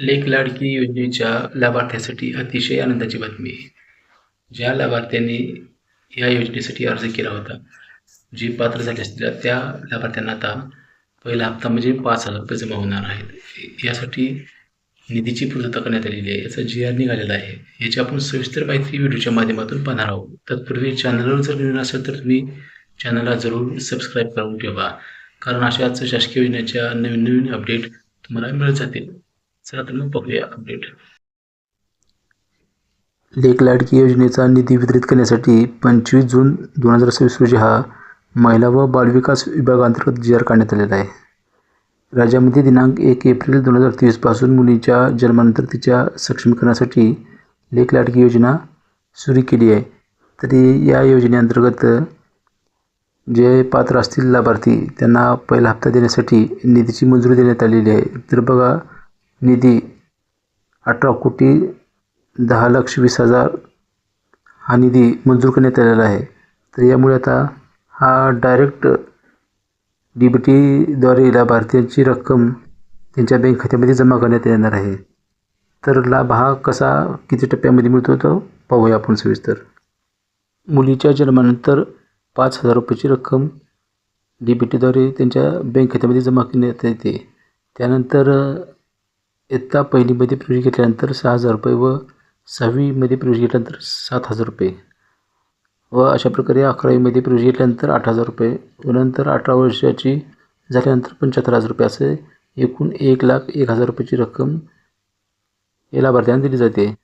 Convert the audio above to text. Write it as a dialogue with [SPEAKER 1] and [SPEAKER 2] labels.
[SPEAKER 1] लेक लाडकी योजनेच्या लाभार्थ्यासाठी अतिशय आनंदाची बातमी आहे. ज्या लाभार्थ्यांनी या योजनेसाठी अर्ज केला होता, जे पात्र झाले असतील त्या लाभार्थ्यांना आता पहिला हप्ता म्हणजे ₹5,000 जमा होणार आहेत. यासाठी निधीची पूर्तता करण्यात आलेली आहे. याचा जी आर निघालेला आहे. याची आपण सविस्तर माहिती व्हिडिओच्या माध्यमातून पाहणार आहोत. तत्पूर्वी चॅनलवर जर नवीन असेल तर तुम्ही चॅनलला जरूर सबस्क्राईब करून ठेवा, कारण अशाच शासकीय योजनेच्या नवीन अपडेट तुम्हाला मिळत जातील. चला तर मग बघूया अपडेट. लेक लाडकी योजनेचा निधी वितरित करण्यासाठी 25 जून 2026 रोजी हा महिला व बालविकास विभागांतर्गत जी आर काढण्यात आलेला आहे. राज्यामध्ये दिनांक 1 एप्रिल 2023 पासून मुलीच्या जन्मानंतर तिच्या सक्षमीकरणासाठी लेक लाडकी योजना सुरू केली आहे. तरी या योजनेअंतर्गत जे पात्र असतील लाभार्थी त्यांना पहिला हप्ता देण्यासाठी निधीची मंजुरी देण्यात आलेली आहे. तर बघा, निधी 18,10,20,000 हा निधी मंजूर करण्यात आलेला आहे. तर यामुळे आता हा डायरेक्ट DBTद्वारे लाभार्थ्यांची रक्कम त्यांच्या बँक खात्यामध्ये जमा करण्यात येणार आहे. तर लाभ हा किती टप्प्यामध्ये मिळतो तो पाहूया आपण सविस्तर. मुलीच्या जन्मानंतर ₹5,000ची रक्कम DBTद्वारे त्यांच्या बँक खात्यामध्ये जमा करण्यात येते. त्यानंतर इयत्ता पहिलीमध्ये प्रवेश घेतल्यानंतर ₹6,000 व 6वीमध्ये प्रवेश घेतल्यानंतर ₹7,000 व अशा प्रकारे 11वीमध्ये प्रवेश घेतल्यानंतर ₹8,000 व नंतर 18 वर्षाची झाल्यानंतर ₹75,000 असे एकूण ₹1,01,000ची रक्कम या लाभार्थ्यांना दिली जाते.